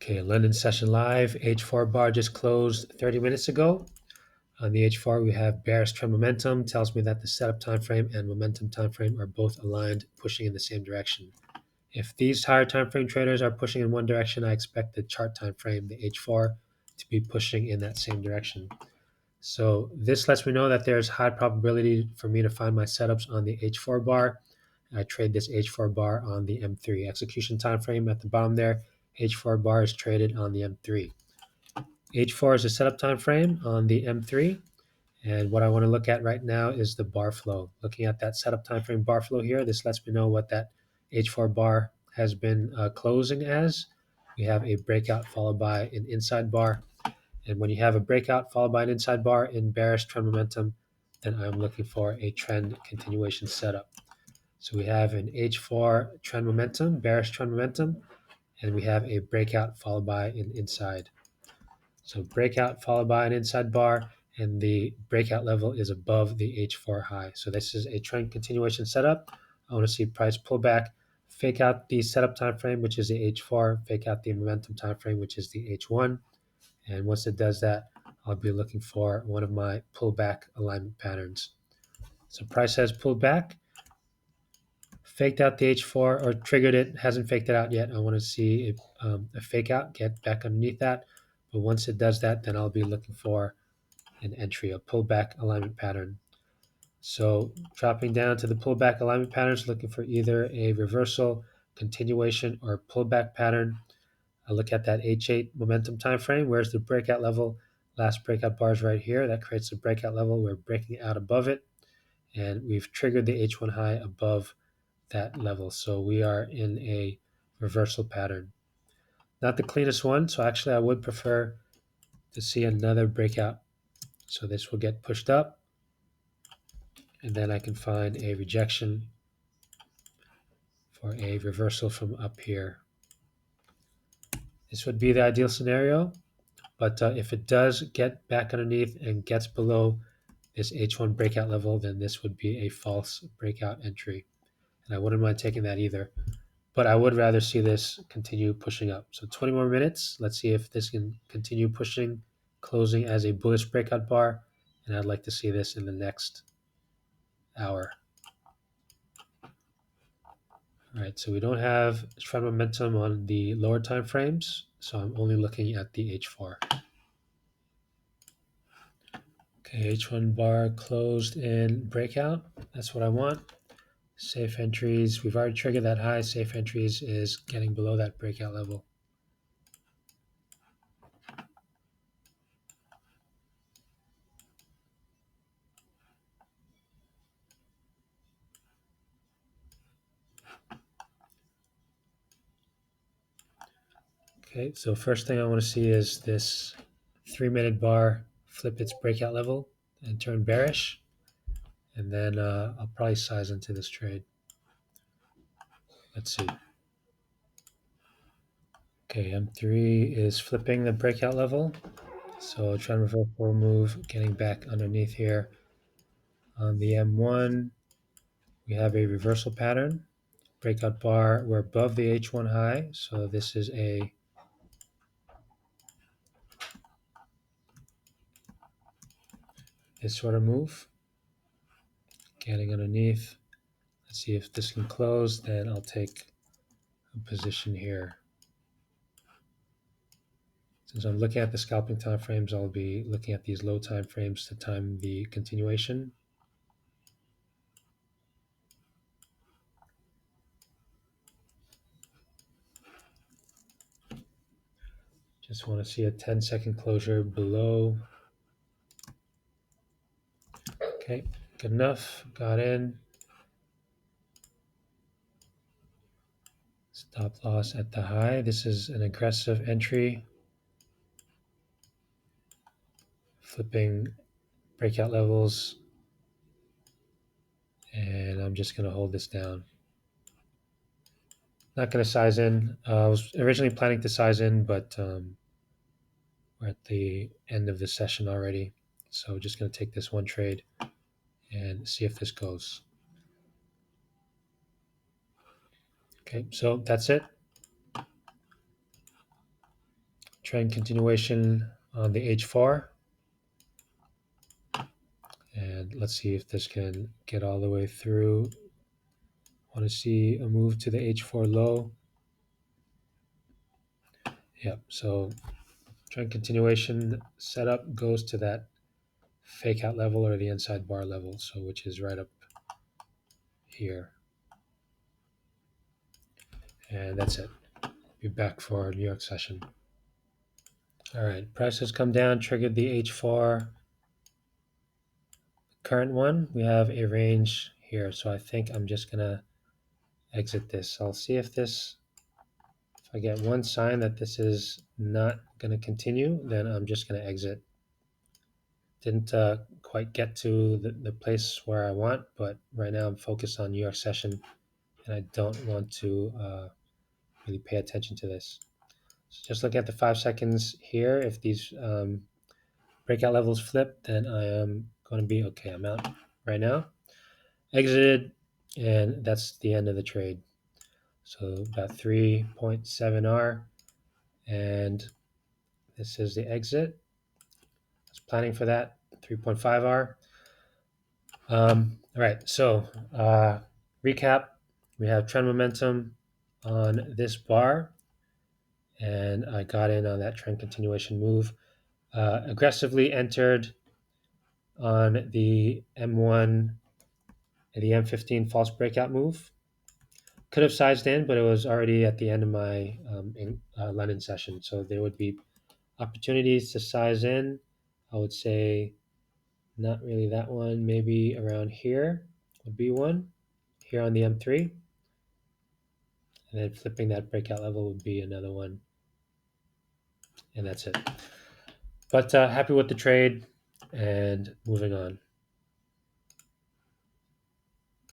Okay, London session live. H4 bar just closed 30 minutes ago. On the H4, we have bearish trend momentum. Tells me that the setup time frame and momentum time frame are both aligned, pushing in the same direction. If these higher time frame traders are pushing in one direction, I expect the chart time frame, the H4, to be pushing in that same direction. So this lets me know that there's high probability for me to find my setups on the H4 bar. I trade this H4 bar on the M3 execution time frame at the bottom there. H4 bar is traded on the M3. H4 is the setup time frame on the M3. And what I want to look at right now is the bar flow. Looking at that setup time frame bar flow here, this lets me know what that H4 bar has been closing as. We have a breakout followed by an inside bar. And when you have a breakout followed by an inside bar in bearish trend momentum, then I'm looking for a trend continuation setup. So we have an H4 trend momentum, bearish trend momentum, and we have a breakout followed by an inside. So breakout followed by an inside bar, and the breakout level is above the H4 high. So this is a trend continuation setup. I want to see price pullback, fake out the setup time frame, which is the H4, fake out the momentum time frame, which is the H1. And once it does that, I'll be looking for one of my pullback alignment patterns. So price has pulled back, faked out the H4 or triggered it, hasn't faked it out yet. I want to see a fake out, get back underneath that. But once it does that, then I'll be looking for an entry, a pullback alignment pattern. So dropping down to the pullback alignment patterns, looking for either a reversal, continuation, or pullback pattern. I look at that H8 momentum time frame. Where's the breakout level? Last breakout bar is right here. That creates a breakout level. We're breaking out above it, and we've triggered the H1 high above that level. So we are in a reversal pattern. Not the cleanest one, so actually I would prefer to see another breakout. So this will get pushed up, and then I can find a rejection for a reversal from up here. This would be the ideal scenario, but if it does get back underneath and gets below this H1 breakout level, then this would be a false breakout entry. And I wouldn't mind taking that either. But I would rather see this continue pushing up. So 20 more minutes. Let's see if this can continue pushing, closing as a bullish breakout bar. And I'd like to see this in the next hour. All right, so we don't have trend momentum on the lower time frames. So I'm only looking at the H4. Okay, H1 bar closed in breakout. That's what I want. Safe entries, we've already triggered that high. Safe entries is getting below that breakout level. Okay, so first thing I want to see is this 3-minute bar flip its breakout level and turn bearish. And then I'll probably size into this trade. Let's see. Okay, M3 is flipping the breakout level. So trend reversal move, getting back underneath here. On the M1, we have a reversal pattern. Breakout bar, we're above the H1 high. So this is this sort of move. Getting underneath. Let's see if this can close, then I'll take a position here. Since I'm looking at the scalping time frames, I'll be looking at these low time frames to time the continuation. Just want to see a 10-second closure below. Okay, good enough. Got in. Stop loss at the high. This is an aggressive entry. Flipping breakout levels. And I'm just going to hold this down. Not going to size in. I was originally planning to size in, but we're at the end of the session already. So just going to take this one trade and see if this goes. Okay, so that's it. trend continuation on the H4. And let's see if this can get all the way through. Want to see a move to the H4 low. Yep, so trend continuation setup goes to that fake out level or the inside bar level, so which is right up here. And that's it. Be back for our New York session. All right, price has come down, triggered the H4 current one. We have a range here, so I think I'm just gonna exit this. I'll see if I get one sign that this is not gonna continue, then I'm just gonna exit. Didn't quite get to the place where I want, but right now I'm focused on New York session, and I don't want to really pay attention to this. So just look at the 5 seconds here. If these breakout levels flip, then I am going to be okay. I'm out right now. Exited, and that's the end of the trade. So about 3.7R, and this is the exit. I was planning for that, 3.5R. All right, so recap. We have trend momentum on this bar, and I got in on that trend continuation move. Aggressively entered on the M1 and the M15 false breakout move. Could have sized in, but it was already at the end of my London session. So there would be opportunities to size in. I would say not really that one, maybe around here would be one, here on the M3. And then flipping that breakout level would be another one. And that's it. But happy with the trade and moving on.